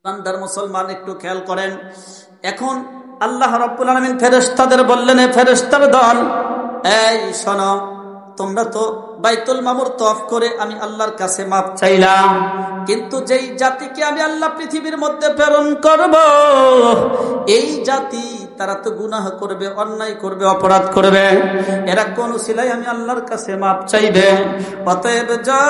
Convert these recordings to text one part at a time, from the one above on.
বান্দার মুসলমান একটু খেয়াল করেন। এখন আল্লাহ রাব্বুল আলামিন ফেরেশতাদের বললেন, এ ফেরেশতার দল, এই শোনো, তোমরা তো বাইতুল মামুর তওয়াফ করে আমি আল্লাহর কাছে মাপ চাইলাম, কিন্তু যেই জাতিকে আমি আল্লাহ পৃথিবীর মধ্যে প্রেরণ করব, এই জাতি তারা তো গুনাহ করবে, অন্যায় করবে, অপরাধ করবে, এরা কোন উসিলায় আমি আল্লাহর কাছে মাপ চাইবে। অতএব যাও,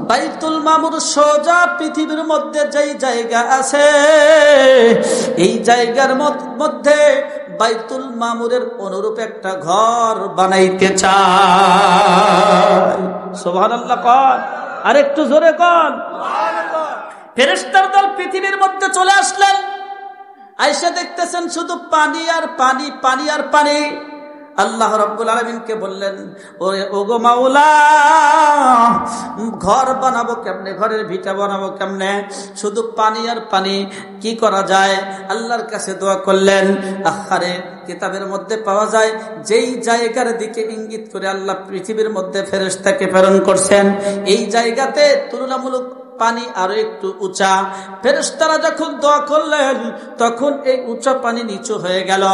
বাইতুল মামুর সোজা পৃথিবীর মধ্যে যেই জায়গা আছে, এই জায়গার মধ্যে বাইতুল মামুরের অনুরূপ একটা ঘর বানাইতে চায়। সুবহানাল্লাহ কন, আর একটু জোরে কন। ফেরেশতার দল পৃথিবীর মধ্যে চলে আসলেন, আয়েশা দেখতেছেন শুধু পানি আর পানি, পানি আর পানি। আল্লাহ রাব্বুল আলামিনকে বললেন, ওগো মাওলা, ঘর বানাবো কেমনে, ঘরের ভিটা বানাবো কেমনে, শুধু পানি আর পানি, কি করা যায়? আল্লাহর কাছে দোয়া করলেন। আহারে, কিতাবের মধ্যে পাওয়া যায় যেই জায়গার দিকে ইঙ্গিত করে আল্লাহ পৃথিবীর মধ্যে ফেরেশতাকে প্রেরণ করছেন, এই জায়গাতে তুলনামূলক পানি আরো একটু উঁচা। ফেরেশতারা যখন দোয়া করলেন, তখন এই উঁচা পানি নিচু হয়ে গেল।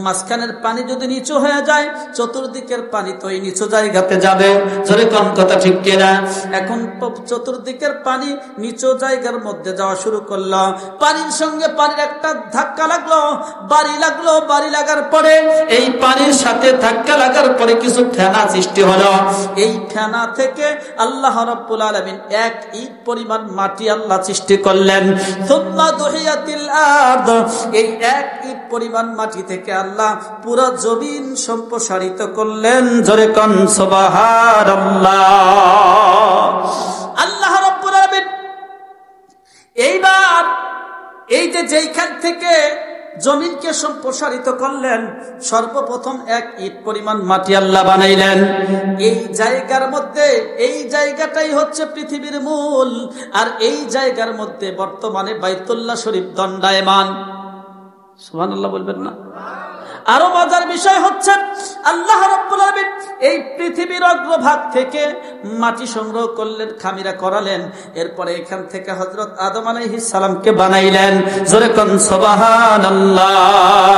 মাঝখানের পানি যদি নিচু হয়ে যায়, চতুর্দিকের পানি তো এই নিচু জায়গাতে যাবে। জোরে কোন কথা ঠিক কিনা? এখন চতুর্দিকের পানি নিচু জায়গার মধ্যে যাওয়া শুরু করলো। পানির সঙ্গে পানির একটা ধাক্কা লাগলো, বাড়ি লাগলো। বাড়ি লাগার পরে এই পানির সাথে ধাক্কা লাগার পরে কিছু ফেনা সৃষ্টি হলো। এই ফেনা থেকে আল্লাহ রাব্বুল আলামিন এক ইট পরিমাণ মাটি আল্লাহ সৃষ্টি করলেন। সুম্মা দুহিয়াতিল আরদ, এই এক ইট পরিমাণ মাটি থেকে আল্লাহ পুরো জমিন সম্প্রসারিত করলেন। জোরে কোন সুবহানাল্লাহ। আল্লাহ রাব্বুল আলামিন এইবার এই যেইখান থেকে জমিনকে সম্প্রসারিত করলেন, সর্বপ্রথম এক ইট পরিমাণ মাটি আল্লাহ বানাইলেন। এই জায়গার মধ্যে, এই জায়গাটাই হচ্ছে পৃথিবীর মূল, আর এই জায়গার মধ্যে বর্তমানে বাইতুল্লাহ শরীফ দণ্ডায়মান। সুবহানাল্লাহ বলবেন না? আরো মজার বিষয় হচ্ছে, আল্লাহ রাব্বুল আলামিন এই পৃথিবীর অগ্রভাগ থেকে মাটি সংগ্রহ করলেন, খামিরা করালেন। এরপরে এখান থেকে হযরত আদম আলাইহিস সালামকে বানাইলেন। জোরে কোন সুবহানাল্লাহ।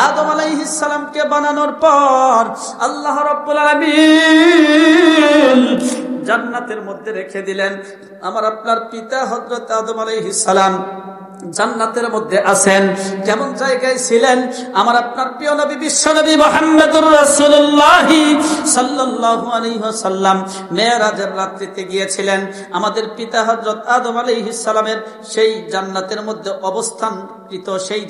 আদম আলাইহিস সালামকে বানানোর পর আল্লাহ রাব্বুল আলামিন জান্নাতের মধ্যে রেখে দিলেন। আমার আপনার পিতা হযরত আদম আলাইহিস সালাম জান্নাতের মধ্যে আছেন। কেমন জায়গায় ছিলেন? আমার আপনার প্রিয় নবী বিশ্বনবী মুহাম্মদুর রাসূলুল্লাহ সাল্লাল্লাহু আলাইহি ওয়াসাল্লাম মেরাজের রাত্রিতে গিয়েছিলেন। আমাদের পিতা হযরত আদম আলাইহিস সালামের সেই জান্নাতের মধ্যে অবস্থানকৃত সেই